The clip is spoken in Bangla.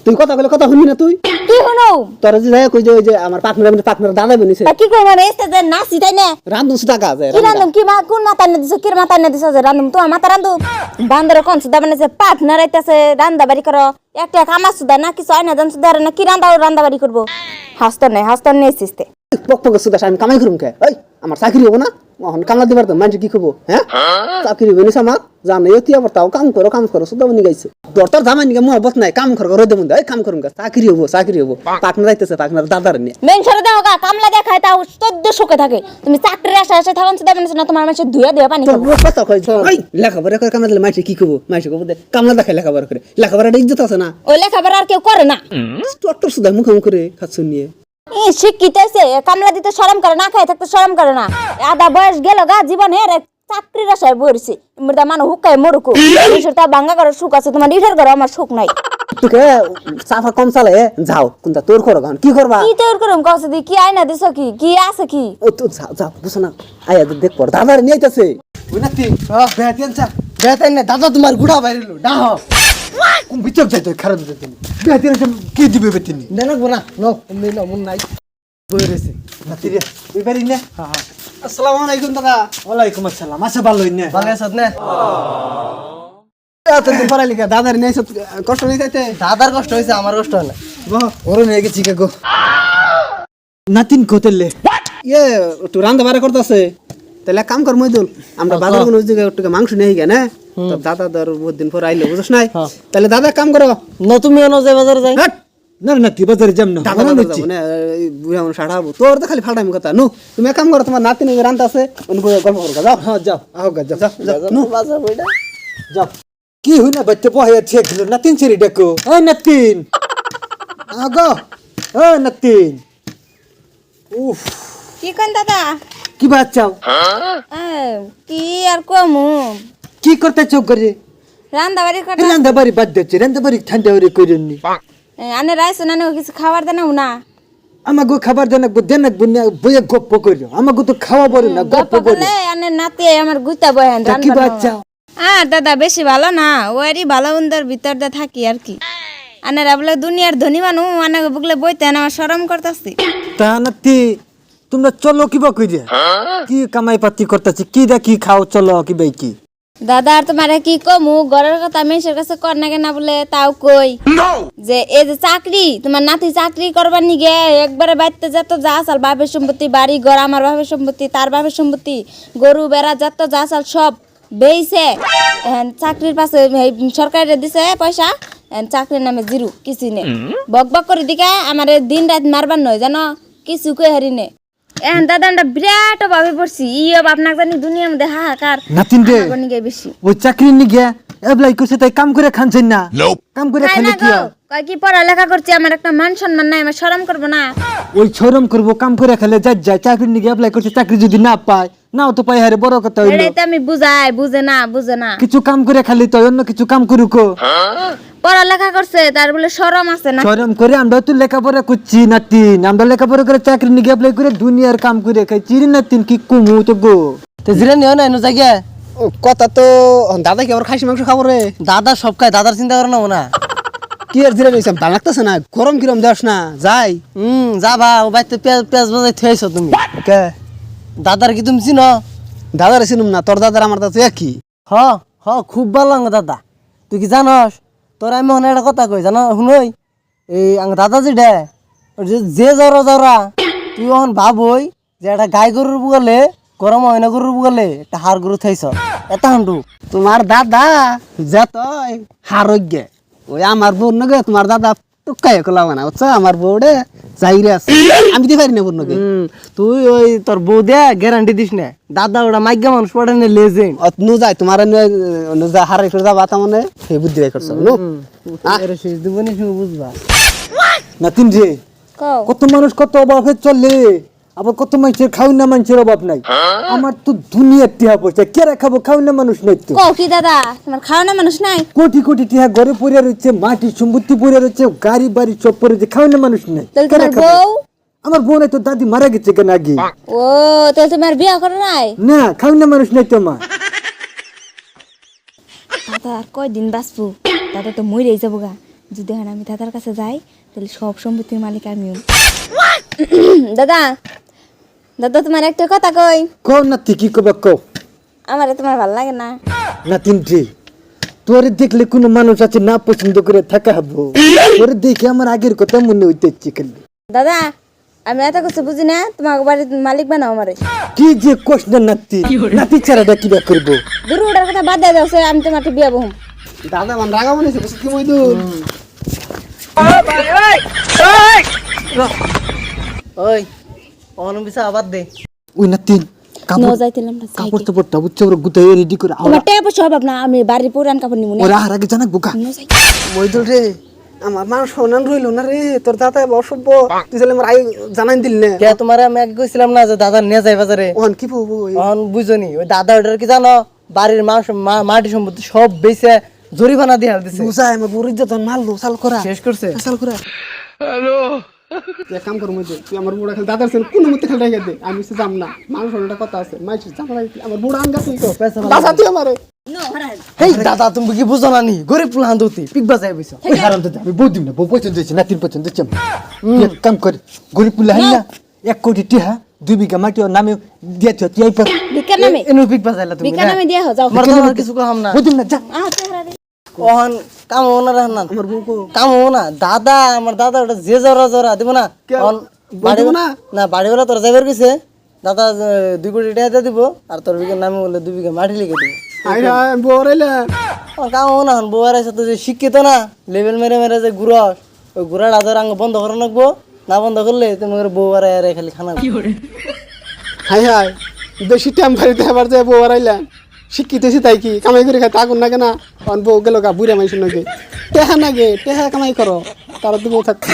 তুই কথা বলে কথা শুনবি না তুই কি হলো তোর যে যায় কই যে ওই যে আমার পার্টনার দাদা বনিছে কি কই মানে এসে যে নাচি তাই না রান্ধুন সুদা কাজ কি রান্দুম কি মা কোন মাথা না দিছ কি মাথা না দিছ যে রান্দুম তো মাথা রান্দুম বান্দর কোন সুদা বানাইছে পার্টনার আইতাছে রান্দা বাড়ি করো একটা কামা সুদা না কিছু আইনা জান সুদা না কি রান্দা বাড়ি করব হাসতে নেছিসতে পক পক সুদা আমি কামাই করুম কে এই আমার চাকরি হবো না এখন কামলা দিবার তো মানুষ কি খবো হ্যাঁ চাকরি হইনি আমার জানে এতি আবার তাও কাম করো সুদা বনি গাইছে দরতার জামাই নিকে মোহব্বত নাই কাম কর রোদে মধ্যে এই কাম করুম কা চাকরি হবো পার্টনার আইতেছে পার্টনার দাদার নিয়ে মেনসরে দেখো কামলা দেখায় তাও 1400 কে থাকে তুমি চাকরির আশা থাকুন সুদা বানাইছ না তোমার মাসে ধুয়া পানি তোর কথা কই এই লেখাপড়া করে কামলা দিলে মাইছে কি খবো মাইছে কবো দে কামলা দেখায় লেখাপড়া করে লেখাপড়াটা ইজ্জত আছে না ওই লেখাপড়া আর কেউ করে না তোর সুদা মুখাম করে খাচ্ছু নিয়ে শিক্ষিত আছে কামলা দিতে শরম করে না খাই থাকতে শরম করে না আধা বয়স গেল গা জীবন হের চাকরির আশায় বইরছি মৃদা মানুষ হুকায় মরুকু তা বাঙ্গা করে সুখ আছে তোমার ইটার করে আমার সুখ নাই তোকে সাফা কম চালে যাও কোনটা তোর করো গান কি করবা কি তোর করুম কস দি কি আইনা দিছ কি আছে কি ও তো যাও বুঝছ না আয়া দেখ পড় দাদার নিয়ে আইতাছে ওই না তুই বেতেন না দাদা তোমার গুড়া বাইরেলো ডাহ কোন ভিতর যাইতো খারাপ দিতে বেতেন কি দিবে বেতেন না না গোনা নো এমনি না মন নাই বই রইছে নাতি রে তুই পারি না হ্যাঁ আসসালামু আলাইকুম দাদা ওয়ালাইকুম আসসালাম আচ্ছা ভালো হইনে ভালো আছস না এত দিন পরে লিখা দাদার নিয়ে আইছ কষ্ট নেই যাইতে দাদার কষ্ট হইছে আমার কষ্ট হয় না বাহ ওরে নিয়ে গেছি গো নাতিন কোতেলে ইয়ে একটু রান্না বাড়া করতেছে তাহলে কাম কর মইদুল আমরা বাজার কোন জায়গায় একটু মাংস নিয়ে গিয়ে না তো দাদা ধর বহুত দিন পর আইলো বুঝছ নাই তাহলে দাদা কাম করো ন তুমি অন যে বাজারে যাই না নাতি বাজারে যাম না দাদা মানে বুড়া মানুষ সাড়াবো তোর তো খালি ফাটাইম কথা নু তুমি এক কাম করো তোমার নাতি নিয়ে রান্না আছে উনকো গল্প করো যাও হ্যাঁ যাও আও গা যাও যাও নু বাজার বইটা যাও কি হই না বাচ্চা পহায়া ঠিক নাতিন ছেড়ে ডাকো ওই নাতিন আগো ও নাতিন উফ কি কোন দাদা কি বাচ্চাও কি আর কমু কি করতে চোখ করে রান্দা বাড়ি করে রান্দা বাড়ি বাদ দিচ্ছে রান্দা বাড়ি ঠান্ডা হয়ে করেননি আনে রাইছ না কিছু খাবার দেনা না আমাকে খাবার দেনাক বইয়ে গপ্প করিও আমাকে তো খাওয়া বলে না গপ্প গপ্প করে করলে আনে নাতি আমার গুইতা বহেন কি বাচ্চা আর দাদা বেশি ভালো না ওয়ারি ভালো উন্দর ভিতর দা থাকি আর কি আনারা বলে দুনিয়ার ধনী মানুষ আনাকে বগলে বইতে আমার শরম করতেছি তা নাতি তোমরা চলো কিবা কইরে কি কামাই পাতি করতেছি কি দেখি খাও চলো কি বাই কি দাদা আর তোমারে কি কমু ঘরের কথা মেশের কাছে কর না কেনা বলে তাও কই যে এই যে চাকরি তোমার নাতি চাকরি করবার নিগে একবারে বাইতে যত যা আসাল বাপের সম্পত্তি বাড়ি ঘর আমার বাপের সম্পত্তি তার বাপের সম্পত্তি গরু বেড়া যত যা আসাল সব বেইছে চাকরির পাশে সরকারে দিছে পয়সা চাকরির নামে জিরো কিছু নেই বক বক করে দিকে আমার দিন রাত মারবার নয় জানো কিছু কই হারি নে এখন দাদা আমরা বিরাট ভাবে পড়ছি আপনার জানি দুনিয়ার মধ্যে হাহাকার নাতিন রে নিগে বেশি ওই চাকরি নি গিয়া এপ্লাই করছে তাই কাম করে খানছেন না কাম করে তাই খালে না কি গো, কয় কি পড়ালেখা করছি আমার একটা মান সম্মান নাই আমার শরম করবো না ওই শরম করবো কাম করে খালে যায় চাকরি নি গিয়া এপ্লাই করছে চাকরি যদি না পায় নাও তো পাই হারে বড় কথা হইলো এটাই তো আমি বুঝাই বুঝে না কিছু কাম করে খালি তো অন্য কিছু কাম করুকো পড়ালেখা করছে তার বলে শরম আছে না শরম করে আমরা তো লেখাপড়া করছি নাতিন আমরা লেখাপড়া করে চাকরি নিয়ে অ্যাপ্লাই করে দুনিয়ার কাম করে খাই চিরি নাতিন কি কুমু তো গো তো জিরা নিও না এনো জায়গা ও কথা তো দাদা কি আবার খাসি মাংস খাবো রে দাদা সব খায় দাদার চিন্তা করে না না কি আর জিরা রইছাম ভালো লাগতেছে না গরম কিরম যাস না যাই যাবা ও বাইতে পেঁয়াজ বাজাই থইছো তুমি কে দাদার কি তুমি চিনো দাদার চিনুম না তোর দাদার আমার দাদা একই হ হ খুব ভালো লাগে দাদা তুই কি জানস তোর আমি মনে একটা কথা কই জানো শুনই এই দাদা যেটা যে জরা তুই এখন ভাবই যে একটা গাই গরুর বুগালে গরম হয় না গরুর বুগালে একটা হাড় গরু থাইছ এটা হান্ডু তোমার দাদা যত হারোগ্য ওই আমার বোন নগে তোমার দাদা টুকাই কলাম না বুঝছো আমার বউরে যাইরে আছে আমি দিতে পারি না বোন নগে তুই ওই তোর বউ দে গ্যারান্টি দিস না দাদা ওটা মাইগা মানুষ পড়ে না লেজেন্ড নু যাই তোমার নু যা হারাই করে যাবা তা মানে সেই বুদ্ধি বাই করছো নু শেষ দিব নি বুঝবা নাতিন রে কও কত মানুষ কত অভাবে চলে আবার কত মানুষের খাওয়া না মানুষের অভাব নাই আমার তো দুনিয়ার টিহা পয়সা কেরা খাবো খাওয়া না মানুষ নাই তো কও কি দাদা তোমার খাওয়ানো মানুষ নাই কোটি কোটি টিহা ঘরে পড়ে রয়েছে মাটি সম্পত্তি পড়ে রয়েছে গাড়ি বাড়ি সব পড়ে রয়েছে খাওয়া না মানুষ নাই তাহলে কেরা তোমার খাবো? বউ আমার বোন তো দাদি মারা গেছে কেন আগে ও তাহলে তোমার বিয়ে করো নাই না খাওয়া না মানুষ নাই তো মা দাদা আর কয়দিন বাঁচবো দাদা তো মরেই যাবো গা যদি এখন আমি দাদার কাছে যাই তাহলে সব সম্পত্তির মালিক আমি হই। দাদা দাদা তোমার একটা কথা কই। কো নাতি কি কবে কো। আমারে তোমার ভালো লাগে না। নাতিন রে তোরে দেখলে কোনো মানুষ আছে না পছন্দ করে থাকা হবো। তোরে দেখে আমার আগের কথা মনে হইতেছে খালি। দাদা আমি এত কিছু বুঝি না, তোমার বাড়ির মালিক বানাও আমারে। কি যে কোশ না নাতি, নাতি ছাড়াটা কিবা করবো। দূর ওটার কথা বাদ দিয়ে যাচ্ছে, আমি তোমার বিয়া বহুম। দাদা মান রাগা মনে হচ্ছে কি মই দূর। ওই অন বিছা আবার দে। ওই নাতিন নিয়ে যাইতেলাম না সাইকেল। কাপড় টাপড় বুঝছে ওরা গুতাই রেডি করে তোমার টাকা পয়সা অভাব না, আমি বাড়ির পুরান কাপড় নিব না। ওরা আর আগে জানাক বোকা মইদুল রে। আমার মান শোনান রইল না রে, তোর দাদা অসভ্য। তুই তাহলে আমার আই জানাই দিল না। কে তোমারে আমি আগে কইছিলাম না যে দাদা নিয়ে যাই বাজারে। ওহন কি বলবো অন বুঝনি ওই দাদা ওটার কি জানো, বাড়ির মাটি সম্পত্তি সব বেচে জরিমানা দিয়ে দিছে। বুঝাই আমার বুড়ি যতন মারলো সাল করা শেষ করছে। সাল করা। হ্যালো এক কাম কর মইদুল, তুই আমার বুড়া খেল দাদার ছেলে কোন মতে খেল রেখে দে। আমি সে যাম না, মানুষ একটা কথা আছে মাইছি যাম না। আমার বুড়া আঙ্গা তো বাসা তুই আমারে। হেই দাদা তুমি কি বুঝো না নি, গরিব পুলান দউতি পিকবা যাই বইছো। হারাম দাদা আমি বউ দিম না, বউ পছন্দ হয়েছে নাতির পছন্দ হচ্ছে। এক কাম কর গরিব পুলা হাই না 1 কোটি টিহা 2 বিঘা মাটি ওর নামে দিয়ে দিও তুই পর বিকা নামে এনু পিকবা যাইলা তুমি বিকা নামে দিয়া হও যাও। আমার তোমার কিছু কম না। বউ দিম না যা। ওহন কাম হো না রাহনা আমার বউ কো কাম হো না দাদা, আমার দাদা ওটা যে জরা জরা দিব না। অন বাড়ি না না বাড়ি ওরা তোর যাইবার কইছে দাদা 2 কোটি টাকা দিব আর তোর বিঘা নামে বলে 2 বিঘা মাটি লিখে দিব। আই হাই বউ রইলা কাম হো না বউয়ার সাথে যে শিক্ষিত না লেভেল মেরে মেরে যে ঘুরস, ওই ঘুরার আদর আঙ্গ বন্ধ করে রাখবো। না বন্ধ করলে তোমার বউয়ার আরে খালি খানা। হাই হাই বেশি টাইম বাড়িতে আবার যায় বউ রাইলা শিক্ষিত হয়েছে তাই কি কামাই করে খাই আগুন নাগে না। বউ গেল গা বুড়া মাইছ নাগে টেহা নাগে টেহা কামাই করো তারা তো বউ থাকছে।